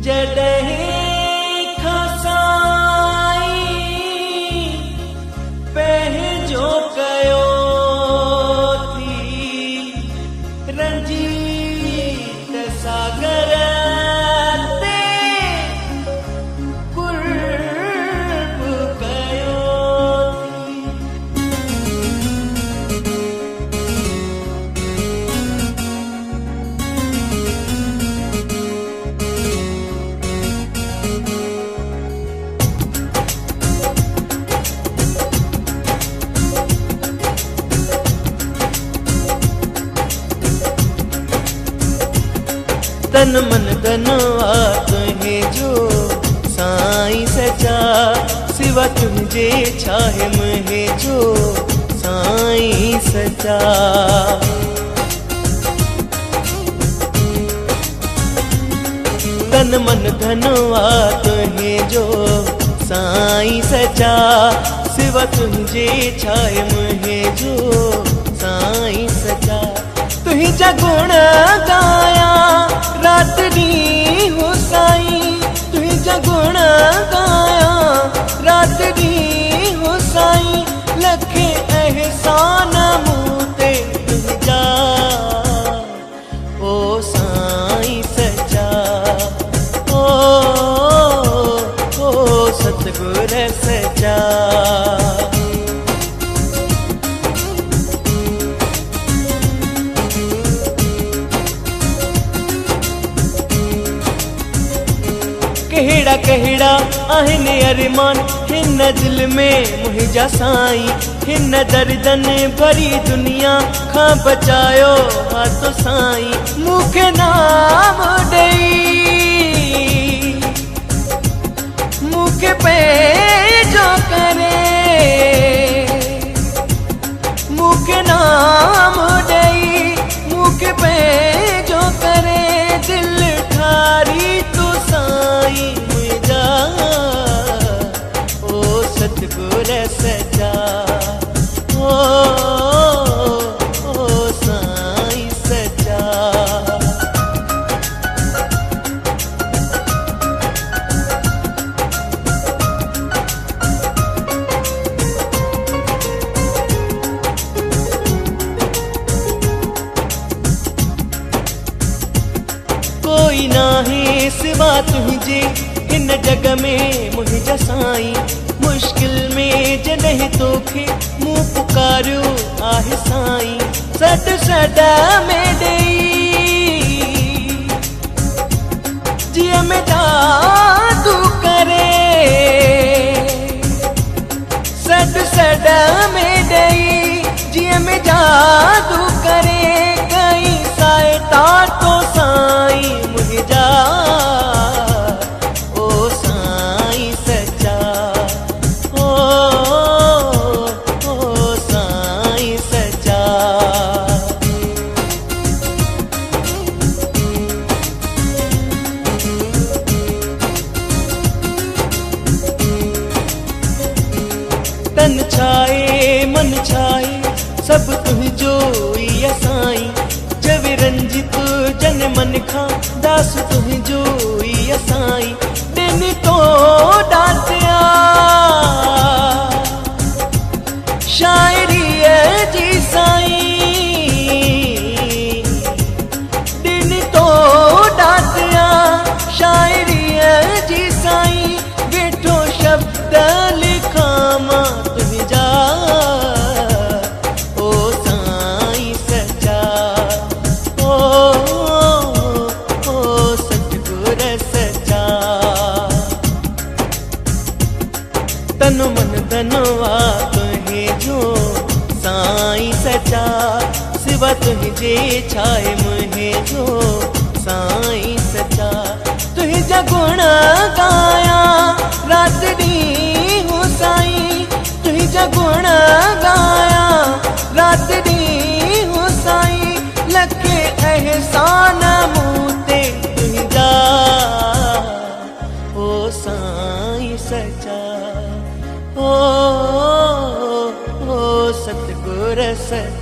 जॾहिं खां साईं पंहिंजो कयो थी रंजीत सागर ते कुर्ब कयो तन मन धन तुझे जो साईं सचा सिवा तुझे छाहे मुझे जो साईं सचा तन मन धन तुझे जो साईं सचा सिवा तुझे छाहे मुझे जो साईं सचा तुझा गुण गाया रात ॾींहुं हो साईं तुझा गुण गाया रात ॾींहुं हो साईं लखे एहसान मूं ते तुझा ओ साईं सचा ओ सतगुर सचा कहिड़ा कहिड़ा आहिनि अरमान हिन दिल में मुंहिंजा साईं हिन दर्दन भरी दुनिया खां बचायो हाथ साईं मूंखे नाम ॾेई मूंखे पंहिंजो करे मूंखे नाम ॾेई मूंखे पंहिंजो करे दिल ठारी तू साईं मुझा ओ सतगुर सचा ओ साईं सचा कोई नाहे सिवा तुझे हिन जग में मुझा साईं मुश्किल में जॾहिं तोखे मूं पुकारियो आहे साईं सॾ सॾ में ॾेई जीअं में जादू करे सॾ सॾ में ॾेई जीअं में जादू करे कई साइता तो साईं मुझा ओ साईं सचा ओ साईं सचा तन छाए मन छाए सब तुझो ई साईं जवे रंजित जन मन खां दास तुझो ई साईं दिन तो डांटिया शायरी जी साईं दिन तो डांटिया शायरी जी साईं वेठो शब्द लिखा मां तुझा तन मन धनवा तुझे जो साईं सचा सिवा तुझे छाए मुझे जो साईं सचा तुझा गुण गाया रात ॾींहुं साईं तुझा गुण गाया रात ॾींहुं साईं लखे एहसान मूं ते तुझा ओ साईं सचा ओ सतगुर सचा।